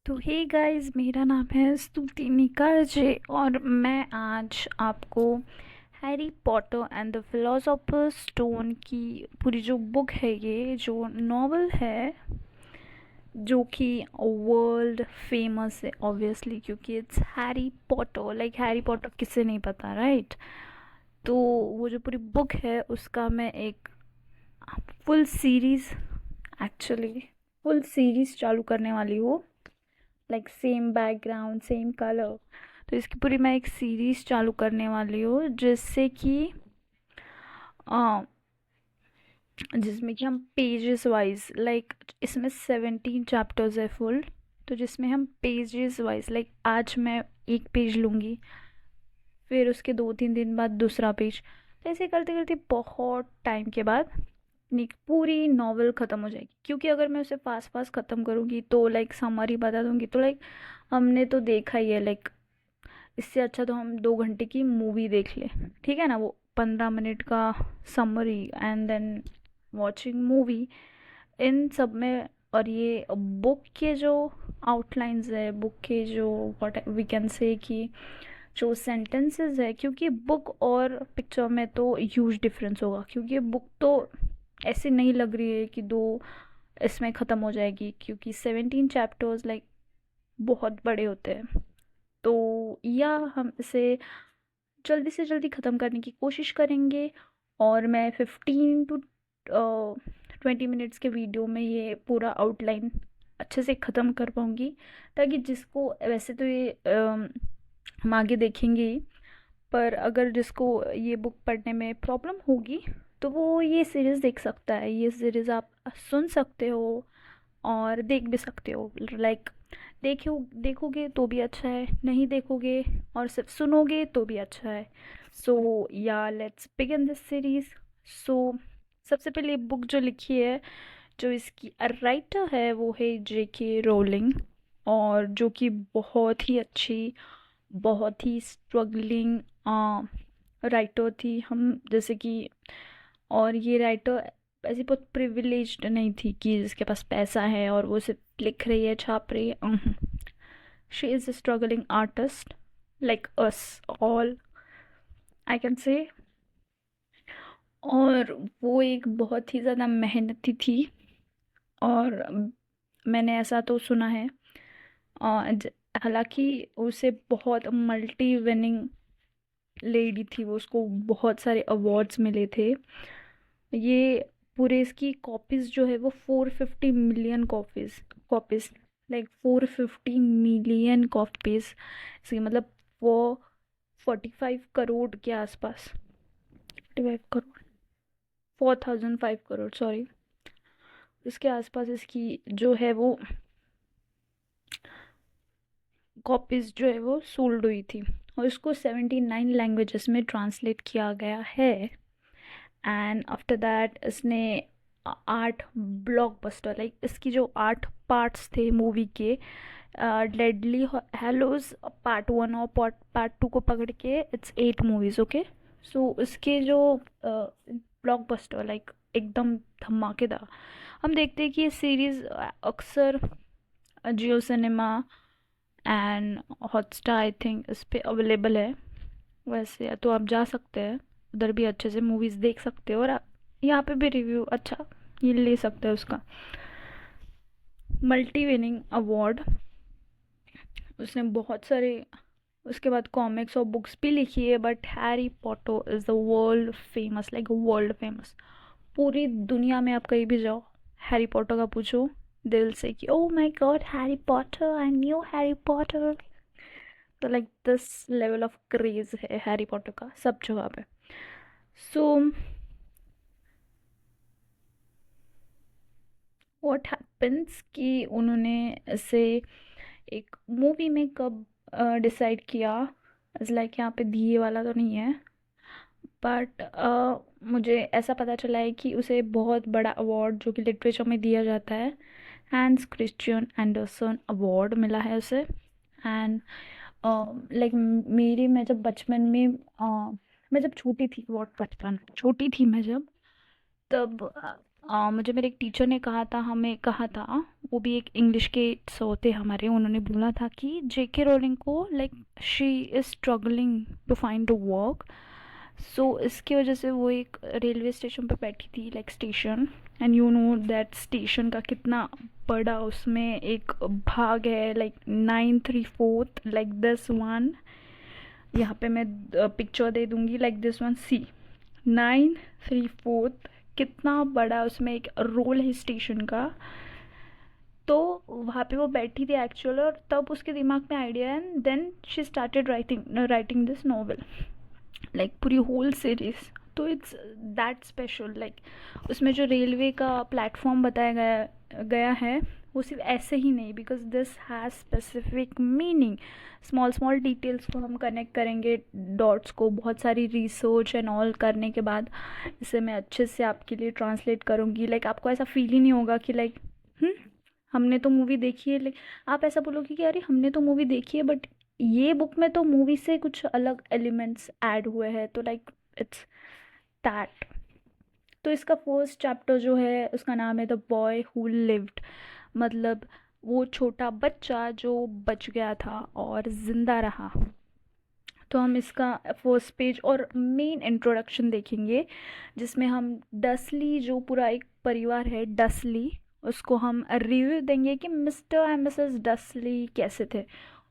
तो hey guys, मेरा नाम है स्तुति निकालजे और मैं आज आपको Harry Potter and the philosopher stone की पूरी जो बुक है, ये जो नॉवल है, जो कि वर्ल्ड फेमस है ऑब्वियसली, क्योंकि it's Harry Potter. Like Harry Potter किसे नहीं पता, राइट? तो वो जो पूरी बुक है उसका मैं एक full series, actually full series चालू करने वाली हूँ। Like same background, same colour. तो इसकी पूरी मैं एक सीरीज चालू करने वाली हूँ, अ, जिसमें कि हम पेजेस वाइज, लाइक इसमें 17 चैप्टर्स है फुल। तो जिसमें हम पेजेस वाइज, लाइक आज मैं एक पेज लूँगी, फिर उसके 2-3 दिन बाद दूसरा पेज। तो ऐसे करते करते बहुत टाइम के बाद पूरी नॉवल ख़त्म हो जाएगी। क्योंकि अगर मैं उसे फास्ट फास्ट ख़त्म करूँगी तो लाइक समरी बता दूँगी तो लाइक हमने तो देखा ही है। लाइक इससे अच्छा तो हम 2 घंटे की मूवी देख लें, ठीक है ना? वो 15 मिनट का summary and then watching movie, इन सब में। और ये बुक के जो आउटलाइंस है, बुक के जो व्हाट वी कैन से कि जो सेंटेंसेस है, क्योंकि बुक और पिक्चर में तो ह्यूज डिफरेंस होगा। क्योंकि बुक तो ऐसे नहीं लग रही है कि दो इसमें ख़त्म हो जाएगी, क्योंकि 17 चैप्टर्स लाइक बहुत बड़े होते हैं। तो या हम इसे जल्दी से जल्दी ख़त्म करने की कोशिश करेंगे। और मैं 15 to 20 मिनट्स के वीडियो में ये पूरा आउटलाइन अच्छे से ख़त्म कर पाऊँगी, ताकि जिसको वैसे तो ये हम आगे देखेंगे ही, पर अगर जिसको ये बुक पढ़ने में प्रॉब्लम होगी तो वो ये सीरीज़ देख सकता है। ये सीरीज़ आप सुन सकते हो और देख भी सकते हो। लाइक देखोगे तो भी अच्छा है, नहीं देखोगे और सिर्फ सुनोगे तो भी अच्छा है। सो या लेट्स बिगिन दिस सीरीज। सो सबसे पहले बुक जो लिखी है, जो इसकी राइटर है, वो है J.K. रोलिंग। और जो कि बहुत ही अच्छी, बहुत ही स्ट्रगलिंग राइटर थी। हम जैसे कि, और ये राइटर ऐसी बहुत प्रिविलेज्ड नहीं थी कि जिसके पास पैसा है और वो सिर्फ लिख रही है, छाप रही है। She is a struggling artist like us all, I can say. और वो एक बहुत ही ज़्यादा मेहनती थी। और मैंने ऐसा तो सुना है, हालांकि उसे बहुत मल्टी विनिंग लेडी थी वो, उसको बहुत सारे अवार्ड्स मिले थे। ये पूरे इसकी कॉपीज़ जो है वो 450 million copies, like 450 million copies. इसकी मतलब वो 45 करोड़ के आसपास, 45 करोड़, 4005 करोड़, सॉरी, इसके आसपास इसकी जो है वो कॉपीज़ जो है वो सोल्ड हुई थी। और इसको 79 लैंग्वेजेस में ट्रांसलेट किया गया है। एंड आफ्टर दैट इसने 8 ब्लॉकबस्टर, लाइक इसकी जो 8 पार्ट्स थे मूवी के, डेडली हेलोज पार्ट 1 और पार्ट 2 को पकड़ के इट्स 8 मूवीज, ओके। सो इसके जो ब्लॉकबस्टर, लाइक एकदम धमाकेदार। हम देखते हैं कि ये सीरीज़ अक्सर Jio Cinema and Hotstar, I think इस पे अवेलेबल है। वैसे तो आप जा सकते हैं उधर भी, अच्छे से मूवीज़ देख सकते हो। और यहाँ पे भी रिव्यू अच्छा ये ले सकते हैं उसका। मल्टी विनिंग अवार्ड, उसने बहुत सारे उसके बाद कॉमिक्स और बुक्स भी लिखी है। But Harry Potter is the world famous, like world famous. पूरी दुनिया में आप कहीं भी जाओ, हैरी पॉटर का पूछो दिल से कि oh my god, Harry Potter, I knew Harry Potter. तो like this level of craze है हैरी पॉटर का सब जगह पे। सो व्हाट हैपन्स कि उन्होंने इसे एक मूवी में कब डिसाइड किया, इज़ लाइक यहाँ पे दिए वाला तो नहीं है, बट मुझे ऐसा पता चला है कि उसे बहुत बड़ा अवार्ड जो कि लिटरेचर में दिया जाता है, हैंस क्रिश्चियन एंडरसन अवार्ड मिला है उसे। एंड लाइक मेरी, मैं जब बचपन में मैं जब छोटी थी, बहुत बचपन छोटी थी मैं जब, तब मुझे मेरे एक टीचर ने कहा था, हमें कहा था, वो भी एक इंग्लिश के सर थे हमारे, उन्होंने बोला था कि जेके रोलिंग को like she is struggling to find a work, so इसकी वजह से वो एक रेलवे स्टेशन पर बैठी थी, like station, and you know that station का कितना बड़ा उसमें एक भाग है, लाइक 9/3 लाइक दिस वन, यहाँ पे मैं पिक्चर दे दूंगी, लाइक दिस वन, सी 9/3 कितना बड़ा उसमें एक रोल है स्टेशन का। तो वहाँ पे वो बैठी थी एक्चुअल, और तब उसके दिमाग में idea, and then she started writing this novel, like पूरी होल सीरीज। तो इट्स दैट स्पेशल, लाइक उसमें जो रेलवे का प्लेटफॉर्म बताया गया है वो सिर्फ ऐसे ही नहीं, because this has specific meaning. Small small details को हम कनेक्ट करेंगे, डॉट्स को, बहुत सारी रिसर्च एंड ऑल करने के बाद इसे मैं अच्छे से आपके लिए ट्रांसलेट करूँगी। लाइक आपको ऐसा फील ही नहीं होगा कि लाइक हमने तो मूवी देखी है, लाइक आप ऐसा बोलोगे कि अरे हमने तो मूवी देखी है, बट ये बुक में तो मूवी से कुछ अलग एलिमेंट्स ऐड हुए हैं, तो लाइक इट्स दैट। तो इसका फर्स्ट चैप्टर जो है उसका नाम है द बॉय हु लिव्ड, मतलब वो छोटा बच्चा जो बच गया था और ज़िंदा रहा। तो हम इसका फर्स्ट पेज और मेन इंट्रोडक्शन देखेंगे, जिसमें हम डसली, जो पूरा एक परिवार है डसली, उसको हम रिव्यू देंगे कि मिस्टर एंड मिसेस डसली कैसे थे,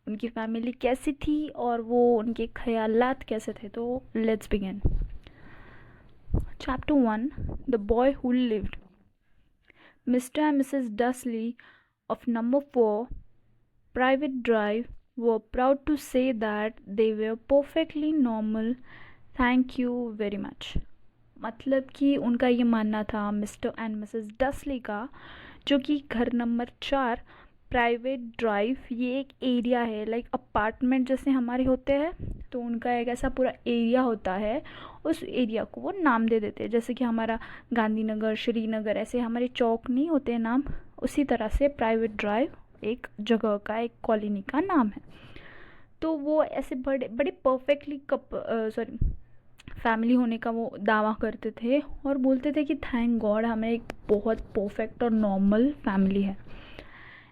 उनकी फैमिली कैसी थी, और वो उनके ख्यालात कैसे थे। तो let's begin. Chapter 1, the boy who lived. Mister and missus Dursley of number 4 Private Drive were proud to say that they were perfectly normal. Thank you very much. मतलब कि उनका ये मानना था, मिस्टर एंड मिसेस डसली का, जो कि घर नंबर 4 प्राइवेट ड्राइव, ये एक एरिया है, लाइक अपार्टमेंट जैसे हमारे होते हैं, तो उनका एक ऐसा पूरा एरिया होता है, उस एरिया को वो नाम दे देते हैं, जैसे कि हमारा गांधीनगर, श्रीनगर, ऐसे हमारे चौक नहीं होते हैं नाम, उसी तरह से प्राइवेट ड्राइव एक जगह का, एक कॉलोनी का नाम है। तो वो ऐसे बड़े बड़े परफेक्टली सॉरी फैमिली होने का वो दावा करते थे, और बोलते थे कि थैंक गॉड हमें एक बहुत परफेक्ट और नॉर्मल फैमिली है।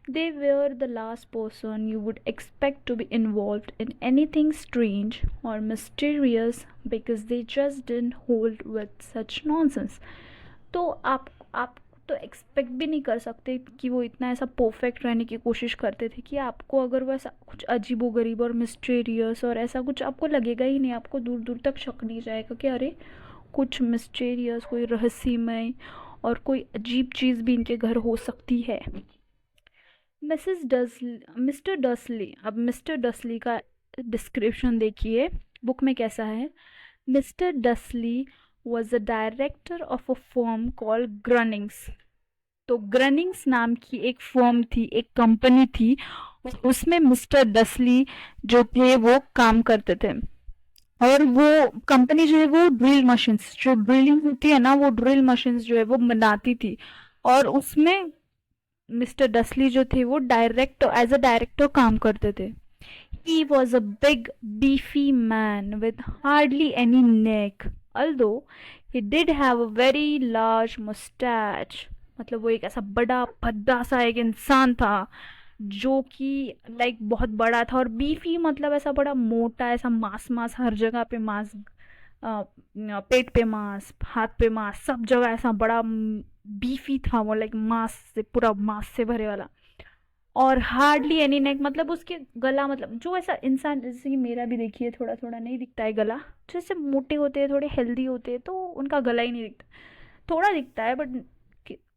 They were the last person you would expect to be involved in anything strange or mysterious, because they just didn't hold with such nonsense. तो आप तो एक्सपेक्ट भी नहीं कर सकते कि वो इतना ऐसा परफेक्ट रहने की कोशिश करते थे कि आपको अगर वो ऐसा कुछ अजीबोगरीब और मिस्टीरियस और ऐसा कुछ आपको लगेगा ही नहीं, आपको दूर दूर तक शक नहीं जाएगा कि अरे कुछ मिस्टीरियस, कोई रहस्यमय और कोई अजीब चीज़ भी इनके घर हो सकती है। मिस्टर डसली, अब मिस्टर डसली का डिस्क्रिप्शन देखिए बुक में कैसा है। Mister Dursley was the director of a firm called Grunnings. तो ग्रनिंग्स नाम की एक फर्म थी, एक कंपनी थी, उसमें मिस्टर डसली जो थे वो काम करते थे, और वो कंपनी जो है वो ड्रिल मशीन्स, जो ड्रिलिंग होती है ना, वो ड्रिल मशीन्स जो है वो बनाती थी, और उसमें मिस्टर डसली जो थे वो एज अ डायरेक्टर काम करते थे। He was a big, beefy man with hardly any neck, although he did have a very large mustache. मतलब वो एक ऐसा बड़ा भद्दा सा एक इंसान था जो कि लाइक बहुत बड़ा था, और बीफी मतलब ऐसा बड़ा मोटा, ऐसा मांस मांस हर जगह पे मांस, पेट पे मांस, हाथ पे मांस, सब जगह ऐसा बड़ा बीफी था वो, लाइक मांस से, पूरा मांस से भरे वाला। और हार्डली एनी नेक मतलब उसके गला, मतलब जो ऐसा इंसान, जैसे कि मेरा भी देखिए थोड़ा थोड़ा नहीं दिखता है गला, जैसे मोटे होते हैं, थोड़े हेल्दी होते हैं, तो उनका गला ही नहीं दिखता, थोड़ा दिखता है बट,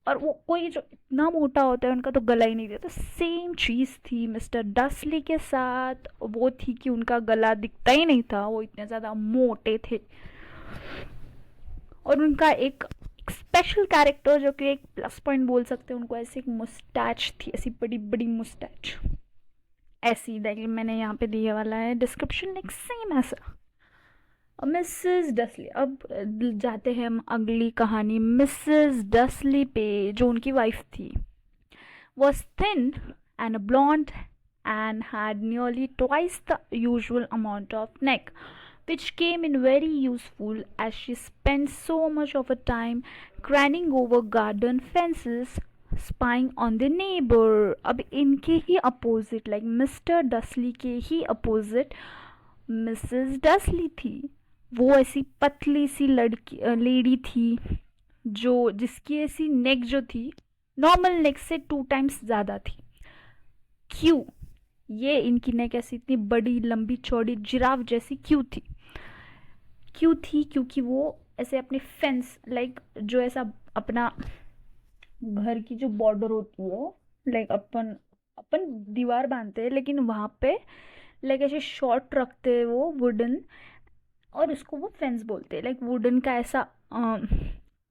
और वो कोई जो इतना मोटा होता है उनका तो गला ही नहीं दिखता। सेम चीज़ थी मिस्टर डसली के साथ, वो थी कि उनका गला दिखता ही नहीं था, वो इतने ज़्यादा मोटे थे। और उनका एक स्पेशल कैरेक्टर जो कि एक प्लस पॉइंट बोल सकते हैं उनको, ऐसी एक मुस्टैच थी, ऐसी बड़ी बड़ी मुस्टैच, ऐसी देखिए मैंने यहाँ पे दिया वाला है डिस्क्रिप्शन, एक सेम ऐसा। मिसेस डसली, अब जाते हैं हम अगली कहानी मिसेस डसली पे, जो उनकी वाइफ थी। Was thin and blonde and had nearly twice the usual amount of neck, which came in very useful as she spent so much of her time craning over garden fences, spying on the neighbour. अब इनके ही opposite, like mister डसली के ही opposite Mrs डसली थी। वो ऐसी पतली सी लड़की lady थी, जो जिसकी ऐसी नेक जो थी नॉर्मल नेक से 2 टाइम्स ज़्यादा थी। क्यों ये इनकी नेक ऐसी इतनी बड़ी लंबी चौड़ी जिराफ जैसी क्यों थी? क्यों थी? क्योंकि वो ऐसे अपने फेंस, लाइक जो ऐसा अपना घर की जो बॉर्डर होती है, लाइक अपन अपन दीवार बांधते हैं, लेकिन वहाँ पे लाइक ऐसे शॉर्ट रखते हैं वो वुडन, और उसको वो फेंस बोलते हैं। लाइक वुडन का ऐसा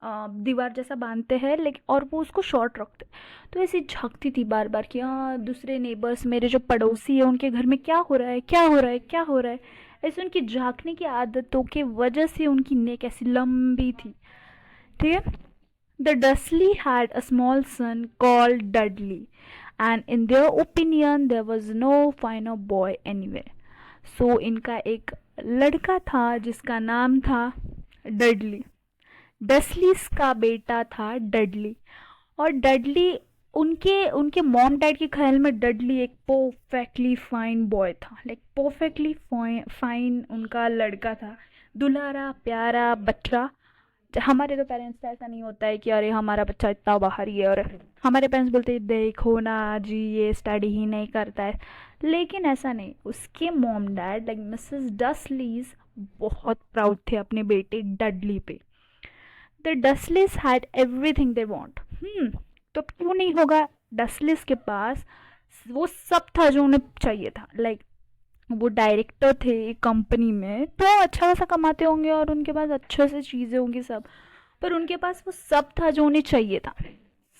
दीवार जैसा बांधते हैं, लेकिन और वो उसको शॉर्ट रखते। तो ऐसी झांकती थी बार बार कि हाँ दूसरे नेबर्स, मेरे जो पड़ोसी है उनके घर में क्या हो रहा है, क्या हो रहा है, क्या हो रहा है। ऐसे उनकी झांकने की आदतों के वजह से उनकी नेक ऐसी लंबी थी। ठीक है। The Dursley had a small son called Dudley, and in their opinion there was no finer boy anywhere. So इनका एक लड़का था जिसका नाम था डडली। डसलीस का बेटा था डडली, और डडली उनके उनके मॉम डैड के ख्याल में डडली एक परफेक्टली फाइन बॉय था। लाइक परफेक्टली फाइन उनका लड़का था, दुलारा प्यारा बच्चा। हमारे तो पेरेंट्स का ऐसा नहीं होता है कि अरे हमारा बच्चा इतना बाहर ही है, और हमारे पेरेंट्स बोलते हैं देखो ना जी ये स्टडी ही नहीं करता है। लेकिन ऐसा नहीं, उसके mom dad like missus Dursley's बहुत प्राउड थे अपने बेटे डडली पे। The Dursleys had everything they want. तो क्यों नहीं होगा? डसलिस के पास वो सब था जो उन्हें चाहिए था। लाइक वो डायरेक्टर थे एक कंपनी में, तो अच्छा खासा कमाते होंगे और उनके पास अच्छे से चीज़ें होंगी सब, पर उनके पास वो सब था जो उन्हें चाहिए था।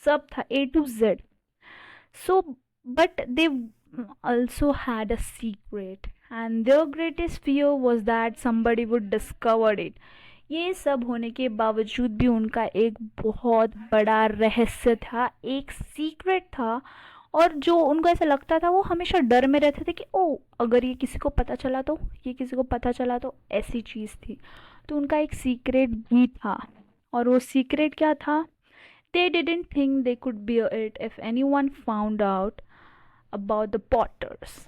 सब था A to Z। So but they also had a secret, and their greatest fear was that somebody would discover it। ये सब होने के बावजूद भी उनका एक बहुत बड़ा रहस्य था, एक सीक्रेट था, और जो उनको ऐसा लगता था, वो हमेशा डर में रहते थे कि ओ अगर ये किसी को पता चला तो, ये किसी को पता चला तो, ऐसी चीज़ थी। तो उनका एक सीक्रेट भी था, और वो सीक्रेट क्या था? They didn't think they could bear it if anyone found out about the potters।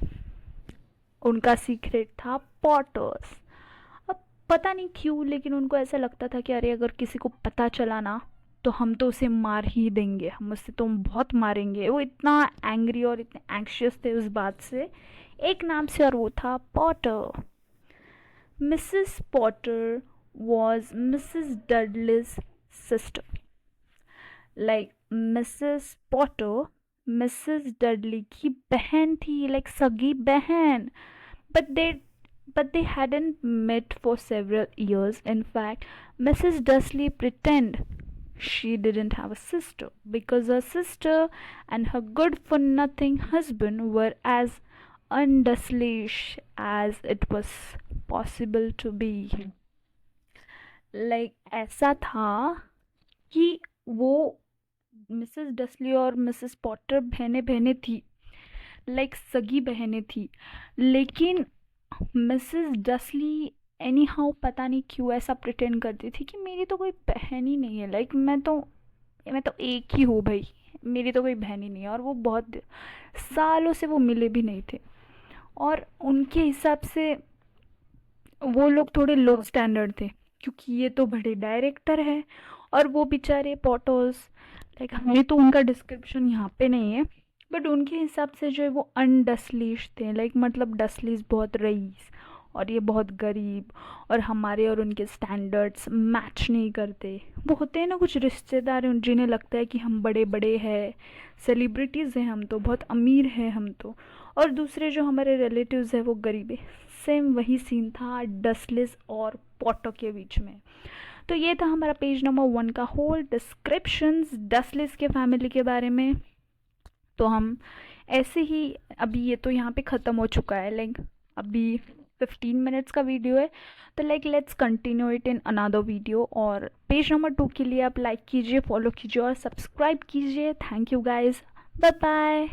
उनका सीक्रेट था पॉटर्स। अब पता नहीं क्यों, लेकिन उनको ऐसा लगता था कि अरे अगर किसी को पता चला ना तो हम तो उसे मार ही देंगे, हम उससे तो बहुत मारेंगे। वो इतना एंग्री और इतने एंक्शियस थे उस बात से, एक नाम से, और वो था Potter. Missus Potter was missus Dudley's sister. Like missus Potter missus Dudley की बहन थी, लाइक सगी बहन। but they hadn't met for several years। In fact, Mrs. Dursley pretended she didn't have a sister because her sister and her good for nothing husband were as unduslish as it was possible to be। ऐसा था कि वो Mrs डसली और Mrs Potter बहनें बहनें थी, सगी बहनें थी। लेकिन मिसेस डसली एनी हाउ पता नहीं क्यों ऐसा प्रिटेंड करती थी कि मेरी तो कोई बहन ही नहीं है। मैं तो एक ही हूँ भाई, मेरी तो कोई बहन ही नहीं है। और वो बहुत सालों से वो मिले भी नहीं थे, और उनके हिसाब से वो लोग थोड़े लो स्टैंडर्ड थे, क्योंकि ये तो बड़े डायरेक्टर हैं और वो बेचारे पॉटर्स। हमें तो उनका डिस्क्रिप्शन यहाँ पे नहीं है, बट उनके हिसाब से जो है वो अनडसलीश थे। मतलब डसलीज बहुत रईस और ये बहुत गरीब, और हमारे और उनके स्टैंडर्ड्स मैच नहीं करते। वो होते हैं ना कुछ रिश्तेदार जिन्हें लगता है कि हम बड़े बड़े हैं, सेलिब्रिटीज़ हैं हम तो, बहुत अमीर हैं हम तो, और दूसरे जो हमारे रिलेटिव्स हैं वो गरीब है। सेम वही सीन था डसलिस और पॉटर के बीच में। तो ये था हमारा पेज नंबर 1 का होल डिस्क्रिप्शंस डसलिस के फैमिली के बारे में। तो हम ऐसे ही, अभी ये तो यहाँ पे ख़त्म हो चुका है, अभी 15 मिनट्स का वीडियो है, तो let's continue it in another video. और पेज नंबर 2 के लिए आप लाइक कीजिए, फॉलो कीजिए और सब्सक्राइब कीजिए। Thank you guys, bye bye.